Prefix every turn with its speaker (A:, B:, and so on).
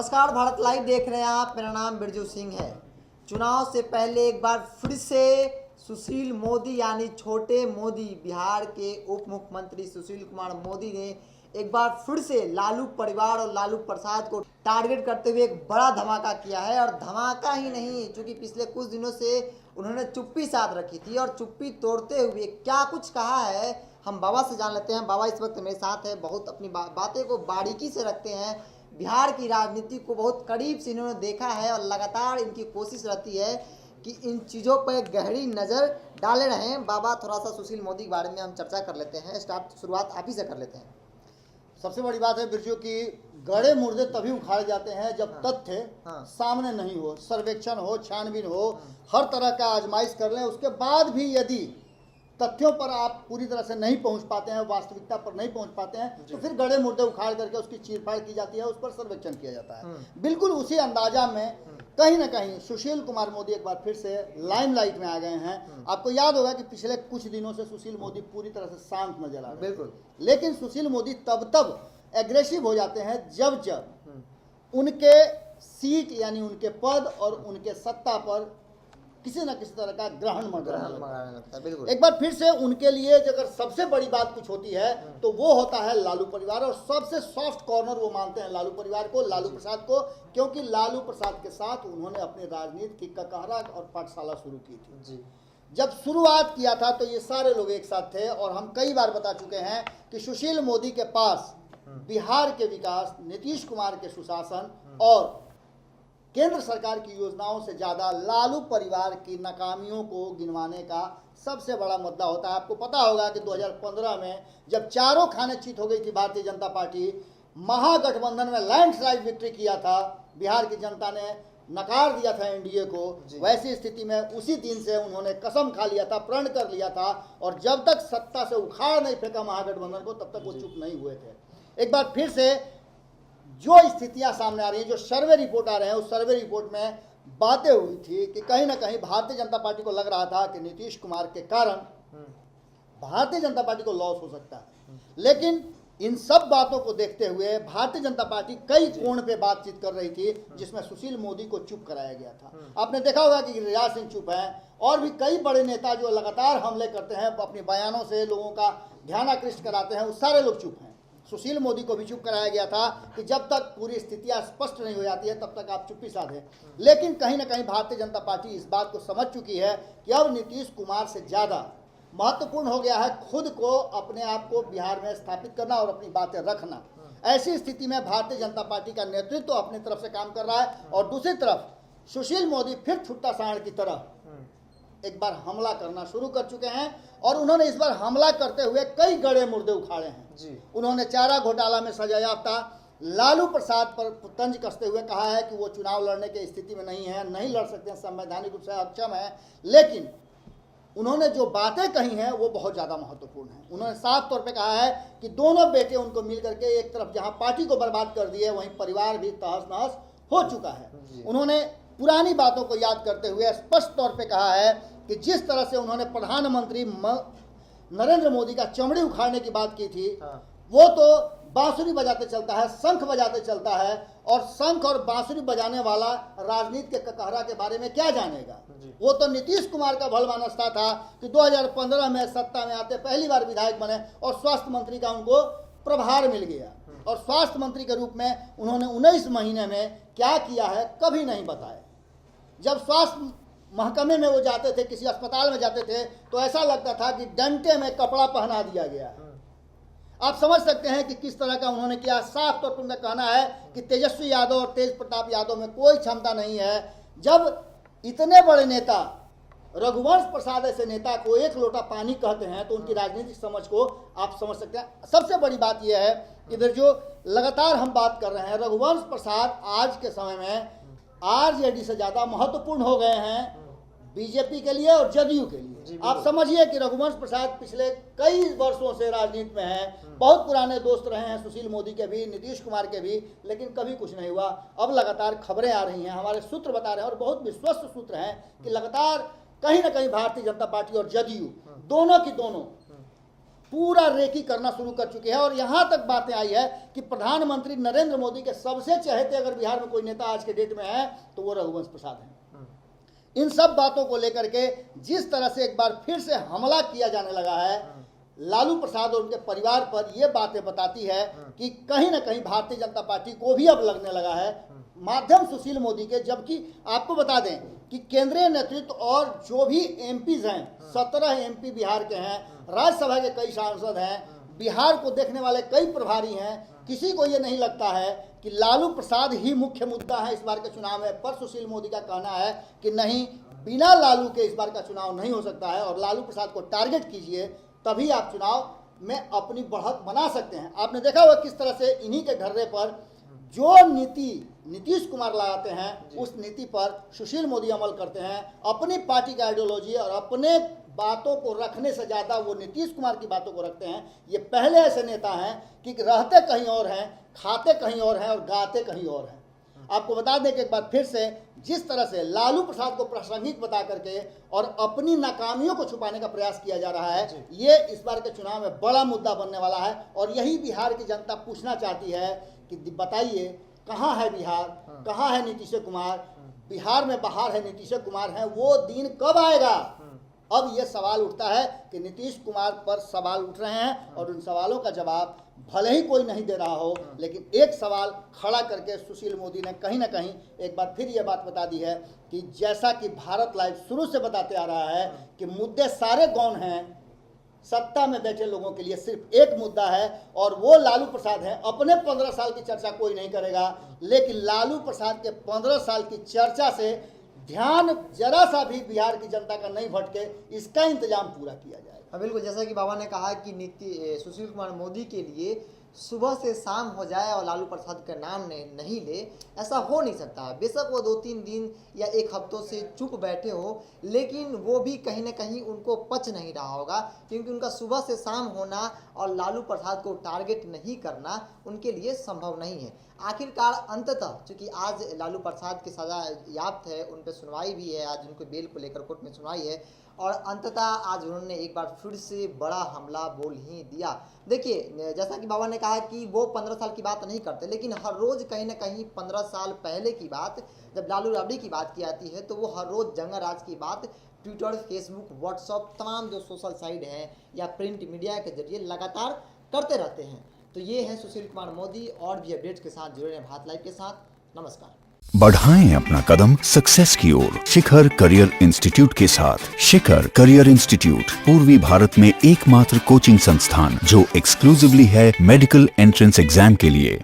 A: नमस्कार, भारत लाइव देख रहे हैं आप। मेरा नाम बिरजू सिंह है। चुनाव से पहले एक बार फिर से सुशील मोदी यानी छोटे मोदी, बिहार के उप मुख्यमंत्री सुशील कुमार मोदी ने एक बार फिर से लालू परिवार और लालू प्रसाद को टारगेट करते हुए एक बड़ा धमाका किया है। और धमाका ही नहीं, क्योंकि पिछले कुछ दिनों से उन्होंने चुप्पी साध रखी थी और चुप्पी तोड़ते हुए क्या कुछ कहा है हम बाबा से जान लेते हैं। बाबा इस वक्त मेरे साथ है, बहुत अपनी बातें को बारीकी से रखते हैं। बिहार की राजनीति को बहुत करीब से इन्होंने देखा है और लगातार इनकी कोशिश रहती है कि इन चीज़ों पर गहरी नज़र डाले रहें। बाबा, थोड़ा सा सुशील मोदी के बारे में हम चर्चा कर लेते हैं। शुरुआत आप ही से कर लेते हैं।
B: सबसे बड़ी बात है बिरजू की गड़े मुर्दे तभी उखाड़े जाते हैं जब तथ्य सामने नहीं हो, सर्वेक्षण हो, छानबीन हो, हर तरह का आजमाइश कर लें। उसके बाद भी यदि तथ्यों पर आप पूरी तरह से नहीं पहुंच पाते हैं, वास्तविकता पर नहीं पहुंच पाते हैं, तो फिर गड़े मुर्दे उखाड़ करके उसकी चीरफाड़ की जाती है, उस पर सर्वेक्षण किया जाता है। बिल्कुल उसी अंदाजा में कहीं ना कहीं सुशील कुमार मोदी एक बार फिर से लाइमलाइट में आ गए हैं। आपको याद होगा कि पिछले कुछ दिनों से सुशील मोदी पूरी तरह से शांत नजर आ रहे हैं। बिल्कुल, लेकिन सुशील मोदी तब एग्रेसिव हो जाते हैं जब उनके सीट यानी उनके पद और उनके सत्ता पर किसी न किसी तरह का ग्रहण मंगाने लगता है। बिल्कुल, एक बार फिर से उनके लिए अगर सबसे बड़ी बात कुछ होती है तो वो होता है लालू परिवार। और सबसे सॉफ्ट कॉर्नर वो मानते हैं लालू परिवार को, लालू प्रसाद को, क्योंकि लालू प्रसाद के साथ उन्होंने अपनी राजनीति की ककहरा और पाठशाला शुरू की थी। जी, जब शुरुआत किया था तो ये सारे लोग एक साथ थे। और हम कई बार बता चुके हैं कि सुशील मोदी के पास बिहार के विकास, नीतीश कुमार के सुशासन और केंद्र सरकार की योजनाओं से ज़्यादा लालू परिवार की नाकामियों को गिनवाने का सबसे बड़ा मुद्दा होता है। आपको पता होगा कि 2015 में जब चारों खाने चित हो गई थी भारतीय जनता पार्टी, महागठबंधन में लैंडस्लाइड विक्ट्री किया था, बिहार की जनता ने नकार दिया था एनडीए को। वैसी स्थिति में उसी दिन से उन्होंने कसम खा लिया था, प्रण कर लिया था, और जब तक सत्ता से उखाड़ नहीं फेंका महागठबंधन को, तब तक वो चुप नहीं हुए थे। एक बार फिर से जो स्थितियां सामने आ रही हैं, जो सर्वे रिपोर्ट आ रहे हैं, उस सर्वे रिपोर्ट में बातें हुई थी कि कहीं ना कहीं भारतीय जनता पार्टी को लग रहा था कि नीतीश कुमार के कारण भारतीय जनता पार्टी को लॉस हो सकता है। लेकिन इन सब बातों को देखते हुए भारतीय जनता पार्टी कई कोण पे बातचीत कर रही थी, जिसमें सुशील मोदी को चुप कराया गया था। आपने देखा होगा कि गिरिराज सिंह चुप हैं, और भी कई बड़े नेता जो लगातार हमले करते हैं, अपने बयानों से लोगों का ध्यान आकृष्ट कराते हैं, वो सारे लोग चुप हैं। सुशील मोदी को भी चुप कराया गया था कि जब तक पूरी स्थितियां स्पष्ट नहीं हो जाती है तब तक आप चुप्पी साधें। लेकिन कहीं ना कहीं भारतीय जनता पार्टी इस बात को समझ चुकी है कि अब नीतीश कुमार से ज़्यादा महत्वपूर्ण हो गया है खुद को, अपने आप को बिहार में स्थापित करना और अपनी बातें रखना। ऐसी स्थिति में भारतीय जनता पार्टी का नेतृत्व तो अपनी तरफ से काम कर रहा है, और दूसरी तरफ सुशील मोदी फिर छुट्टा सांड की तरह एक बार हमला करना शुरू कर चुके हैं। और उन्होंने इस बार हमला करते हुए कई गड़े मुर्दे उखाड़े हैं। जी, उन्होंने चारा घोटाला में सजा याफ्ता लालू प्रसाद पर तंज कसते हुए कहा है कि वो चुनाव लड़ने की स्थिति में नहीं है, नहीं लड़ सकते हैं, संवैधानिक रूप से अक्षम है। लेकिन उन्होंने जो बातें कही हैं वो बहुत ज़्यादा महत्वपूर्ण है। उन्होंने साफ तौर पे कहा है कि दोनों बेटे उनको मिल करके एक तरफ जहां पार्टी को बर्बाद कर दिए, वहीं परिवार भी तहस नहस हो चुका है। उन्होंने पुरानी बातों को याद करते हुए स्पष्ट तौर पे कहा है कि जिस तरह से उन्होंने प्रधानमंत्री नरेंद्र मोदी का चमड़ी उखाड़ने की बात की थी, वो तो बांसुरी बजाते चलता है, शंख बजाते चलता है, और शंख और बांसुरी बजाने वाला राजनीति के ककहरा के बारे में क्या जानेगा। वो तो नीतीश कुमार का भलमानस्ता था कि 2015 में सत्ता में आते पहली बार विधायक बने और स्वास्थ्य मंत्री का उनको प्रभार मिल गया, और स्वास्थ्य मंत्री के रूप में उन्होंने 19 महीने में क्या किया है कभी नहीं बताया। जब स्वास्थ्य महकमे में वो जाते थे, किसी अस्पताल में जाते थे, तो ऐसा लगता था कि डंटे में कपड़ा पहना दिया गया। आप समझ सकते हैं कि किस तरह का उन्होंने किया। साफ तौर पर उनका कहना है कि तेजस्वी यादव और तेज प्रताप यादव में कोई क्षमता नहीं है। जब इतने बड़े नेता, रघुवंश प्रसाद ऐसे नेता को एक लोटा पानी कहते हैं, तो उनकी राजनीतिक समझ को आप समझ सकते हैं। सबसे बड़ी बात यह है कि इधर जो लगातार हम बात कर रहे हैं, रघुवंश प्रसाद आज के समय में आरजेडी से ज़्यादा महत्वपूर्ण हो गए हैं बीजेपी के लिए और जदयू के लिए। आप समझिए कि रघुवंश प्रसाद पिछले कई वर्षों से राजनीति में हैं, बहुत पुराने दोस्त रहे हैं सुशील मोदी के भी, नीतीश कुमार के भी, लेकिन कभी कुछ नहीं हुआ। अब लगातार खबरें आ रही हैं, हमारे सूत्र बता रहे हैं, और बहुत विश्वस्त सूत्र हैं कि लगातार कहीं ना कहीं भारतीय जनता पार्टी और जदयू दोनों की दोनों पूरा रेकी करना शुरू कर चुके हैं। और यहाँ तक बातें आई है कि प्रधानमंत्री नरेंद्र मोदी के सबसे चहेते अगर बिहार में कोई नेता आज के डेट में है तो वो रघुवंश प्रसाद हैं। इन सब बातों को लेकर के जिस तरह से एक बार फिर से हमला किया जाने लगा है लालू प्रसाद और उनके परिवार पर, ये बातें बताती है कि कहीं ना कहीं भारतीय जनता पार्टी को भी अब लगने लगा है माध्यम सुशील मोदी के। जबकि आपको बता दें कि केंद्रीय नेतृत्व और जो भी एमपीज हैं, 17 एमपी बिहार के हैं, राज्यसभा के कई सांसद हैं, बिहार को देखने वाले कई प्रभारी हैं, किसी को ये नहीं लगता है कि लालू प्रसाद ही मुख्य मुद्दा है इस बार के चुनाव में। पर सुशील मोदी का कहना है कि नहीं, बिना लालू के इस बार का चुनाव नहीं हो सकता है और लालू प्रसाद को टारगेट कीजिए, तभी आप चुनाव में अपनी बढ़त बना सकते हैं। आपने देखा होगा किस तरह से इन्हीं के घर्रे पर जो नीति नीतीश कुमार लगाते हैं उस नीति पर सुशील मोदी अमल करते हैं। अपनी पार्टी का आइडियोलॉजी और अपने बातों को रखने से ज़्यादा वो नीतीश कुमार की बातों को रखते हैं। ये पहले ऐसे नेता हैं कि रहते कहीं और हैं, खाते कहीं और हैं और गाते कहीं और हैं। आपको बता दें कि एक बार फिर से जिस तरह से लालू प्रसाद को प्रासंगिक बता करके और अपनी नाकामियों को छुपाने का प्रयास किया जा रहा है, ये इस बार के चुनाव में बड़ा मुद्दा बनने वाला है। और यही बिहार की जनता पूछना चाहती है कि बताइए कहाँ है बिहार, कहाँ है नीतीश कुमार, बिहार में बाहर है नीतीश कुमार है, वो दिन कब आएगा। अब ये सवाल उठता है कि नीतीश कुमार पर सवाल उठ रहे हैं और उन सवालों का जवाब भले ही कोई नहीं दे रहा हो, लेकिन एक सवाल खड़ा करके सुशील मोदी ने कहीं ना कहीं एक बार फिर ये बात बता दी है कि जैसा कि भारत लाइव शुरू से बताते आ रहा है कि मुद्दे सारे गौण हैं, सत्ता में बैठे लोगों के लिए सिर्फ एक मुद्दा है और वो लालू प्रसाद है। अपने 15 साल की चर्चा कोई नहीं करेगा, लेकिन लालू प्रसाद के 15 साल की चर्चा से ध्यान जरा सा भी बिहार की जनता का नहीं भटके, इसका इंतजाम पूरा किया जाएगा।
A: बिल्कुल, जैसा कि बाबा ने कहा कि सुशील कुमार मोदी के लिए सुबह से शाम हो जाए और लालू प्रसाद का नाम नहीं ले, ऐसा हो नहीं सकता। बेशक वो 2-3 दिन या 1 हफ्तों से चुप बैठे हो, लेकिन वो भी कहीं ना कहीं उनको पच नहीं रहा होगा, क्योंकि उनका सुबह से शाम होना और लालू प्रसाद को टारगेट नहीं करना उनके लिए संभव नहीं है। आखिरकार अंततः चूँकि आज लालू प्रसाद की सज़ा याफ्त है, उन पर सुनवाई भी है, आज उनको बेल को लेकर कोर्ट में सुनवाई है और अंततः आज उन्होंने एक बार फिर से बड़ा हमला बोल ही दिया। देखिए, जैसा कि बाबा ने कहा कि वो 15 साल की बात नहीं करते, लेकिन हर रोज़ कहीं ना कहीं 15 साल पहले की बात, जब लालू राबड़ी की बात की आती है तो वो हर रोज़ जंगराज की बात ट्विटर, फेसबुक, व्हाट्सअप, तमाम जो सोशल साइट हैं या प्रिंट मीडिया के जरिए लगातार करते रहते हैं। तो ये है सुशील कुमार मोदी। और भी अपडेट्स के साथ जुड़े रहें भारत लाइव के साथ। नमस्कार।
C: बढ़ाएं अपना कदम सक्सेस की ओर शिखर करियर इंस्टीट्यूट के साथ। शिखर करियर इंस्टीट्यूट पूर्वी भारत में एकमात्र कोचिंग संस्थान जो एक्सक्लूसिवली है मेडिकल एंट्रेंस एग्जाम के लिए।